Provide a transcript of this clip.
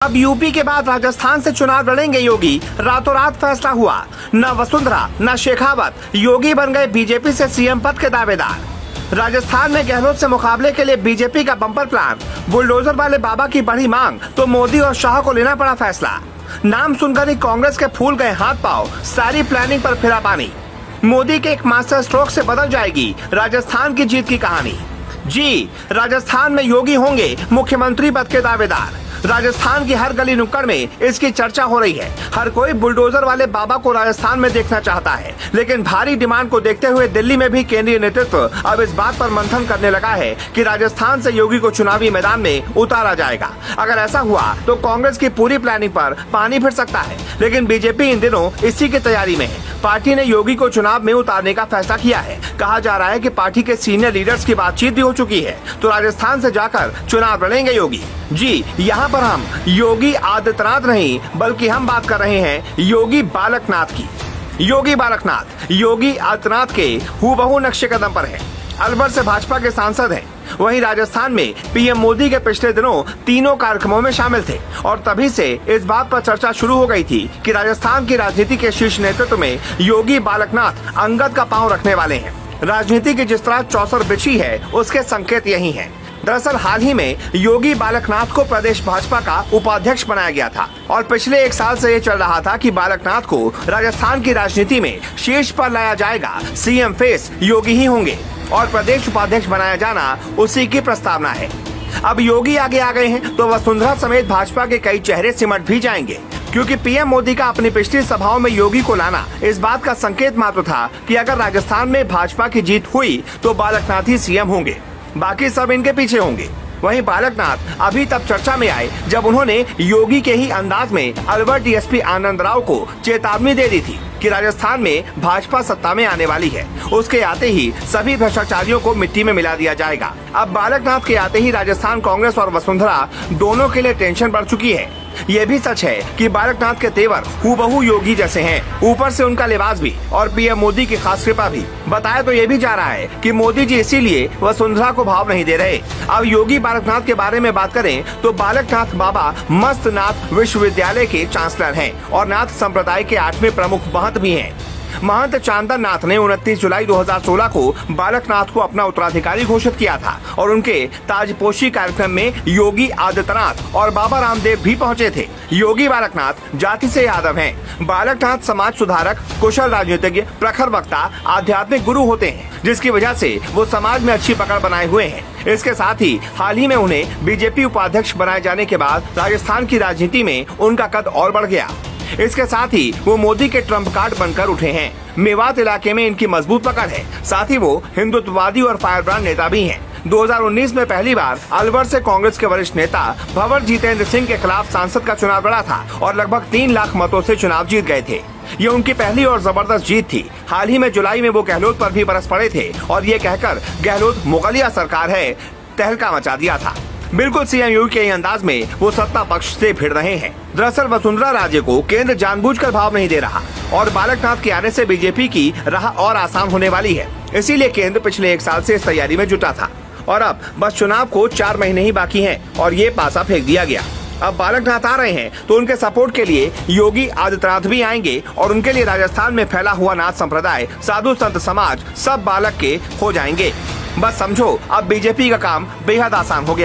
अब यूपी के बाद राजस्थान से चुनाव लड़ेंगे योगी। रातों रात फैसला हुआ, न वसुंधरा न शेखावत, योगी बन गए बीजेपी से सीएम पद के दावेदार। राजस्थान में गहलोत से मुकाबले के लिए बीजेपी का बम्पर प्लान। बुलडोजर वाले बाबा की बड़ी मांग तो मोदी और शाह को लेना पड़ा फैसला। नाम सुनकर ही कांग्रेस के फूल गए हाथ पांव, सारी प्लानिंग पर फिरा पानी। मोदी के एक मास्टर स्ट्रोक से बदल जाएगी राजस्थान की जीत की कहानी। जी, राजस्थान में योगी होंगे मुख्यमंत्री पद के दावेदार। राजस्थान की हर गली नुक्कड़ में इसकी चर्चा हो रही है। हर कोई बुलडोजर वाले बाबा को राजस्थान में देखना चाहता है, लेकिन भारी डिमांड को देखते हुए दिल्ली में भी केंद्रीय नेतृत्व अब इस बात पर मंथन करने लगा है कि राजस्थान से योगी को चुनावी मैदान में उतारा जाएगा। अगर ऐसा हुआ तो कांग्रेस की पूरी प्लानिंग पर पानी फिर सकता है, लेकिन बीजेपी इन दिनों इसी की तैयारी में है। पार्टी ने योगी को चुनाव में उतारने का फैसला किया है। कहा जा रहा है कि पार्टी के सीनियर लीडर्स की बातचीत भी हो चुकी है, तो राजस्थान से जाकर चुनाव लड़ेंगे योगी। जी, यहाँ पर हम योगी आदित्यनाथ नहीं, बल्कि हम बात कर रहे हैं योगी बालकनाथ की। योगी बालकनाथ योगी आदित्यनाथ के हूबहू नक्शे कदम पर है। अलवर से भाजपा के सांसद हैं। वहीं राजस्थान में पीएम मोदी के पिछले दिनों तीनों कार्यक्रमों में शामिल थे और तभी से इस बात पर चर्चा शुरू हो गई थी कि राजस्थान की राजनीति के शीर्ष नेतृत्व में योगी बालकनाथ अंगद का पांव रखने वाले हैं। राजनीति की जिस तरह चौसर बिछी है, उसके संकेत यही हैं। दरअसल हाल ही में योगी बालकनाथ को प्रदेश भाजपा का उपाध्यक्ष बनाया गया था और पिछले एक साल से ये चल रहा था कि बालकनाथ को राजस्थान की राजनीति में शीर्ष पर लाया जाएगा। सीएम फेस योगी ही होंगे और प्रदेश उपाध्यक्ष बनाया जाना उसी की प्रस्तावना है। अब योगी आगे आ गए हैं तो वसुंधरा समेत भाजपा के कई चेहरे सिमट भी जाएंगे, क्योंकि पीएम मोदी का अपनी पिछली सभाओं में योगी को लाना इस बात का संकेत मात्र था कि अगर राजस्थान में भाजपा की जीत हुई तो बालकनाथ ही सीएम होंगे, बाकी सब इनके पीछे होंगे। वहीं बालकनाथ अभी तब चर्चा में आए जब उन्होंने योगी के ही अंदाज में अलवर डीएसपी आनंद राव को चेतावनी दे दी थी कि राजस्थान में भाजपा सत्ता में आने वाली है। उसके आते ही सभी भ्रष्टाचारियों को मिट्टी में मिला दिया जाएगा। अब बालकनाथ के आते ही राजस्थान कांग्रेस और वसुंधरा दोनों के लिए टेंशन बढ़ चुकी है। ये भी सच है कि बालकनाथ के तेवर हूबहू योगी जैसे हैं, ऊपर से उनका लिबास भी और पीएम मोदी की खास कृपा भी। बताया तो ये भी जा रहा है कि मोदी जी इसीलिए वसुंधरा को भाव नहीं दे रहे। अब योगी बालकनाथ के बारे में बात करें तो बालकनाथ बाबा मस्तनाथ विश्वविद्यालय के चांसलर हैं और नाथ संप्रदाय के 8वें प्रमुख महंत भी हैं। महंत चांदन नाथ ने 29 जुलाई 2016 को बालकनाथ को अपना उत्तराधिकारी घोषित किया था और उनके ताजपोशी कार्यक्रम में योगी आदित्यनाथ और बाबा रामदेव भी पहुंचे थे। योगी बालकनाथ जाति से यादव हैं। बालकनाथ समाज सुधारक, कुशल राजनीतिज्ञ, प्रखर वक्ता, आध्यात्मिक गुरु होते हैं, जिसकी वजह से वो समाज में अच्छी पकड़ बनाए हुए हैं। इसके साथ ही हाल ही में उन्हें बीजेपी उपाध्यक्ष बनाए जाने के बाद राजस्थान की राजनीति में उनका कद और बढ़ गया। इसके साथ ही वो मोदी के ट्रम्प कार्ड बनकर उठे हैं। मेवात इलाके में इनकी मजबूत पकड़ है। साथ ही वो हिंदुत्ववादी और फायरब्रांड नेता भी हैं। 2019 में पहली बार अलवर से कांग्रेस के वरिष्ठ नेता भंवर जितेंद्र सिंह के खिलाफ सांसद का चुनाव लड़ा था और लगभग 3 लाख मतों से चुनाव जीत गए थे। ये उनकी पहली और जबरदस्त जीत थी। हाल ही में जुलाई में वो गहलोत पर भी बरस पड़े थे और ये कहकर गहलोत मुगलिया सरकार है तहलका मचा दिया था। बिल्कुल सीएम योगी के अंदाज में वो सत्ता पक्ष से भिड़ रहे हैं। दरअसल वसुंधरा राज्य को केंद्र जानबूझकर भाव नहीं दे रहा और बालकनाथ के आने से बीजेपी की राह और आसान होने वाली है। इसीलिए केंद्र पिछले एक साल से इस तैयारी में जुटा था और अब बस चुनाव को 4 महीने ही बाकी हैं और ये पासा फेंक दिया गया। अब बालकनाथ आ रहे हैं तो उनके सपोर्ट के लिए योगी आदित्यनाथ भी आएंगे और उनके लिए राजस्थान में फैला हुआ नाथ संप्रदाय, साधु संत समाज सब बालक के हो जाएंगे। बस समझो, अब बीजेपी का काम बेहद आसान हो गया।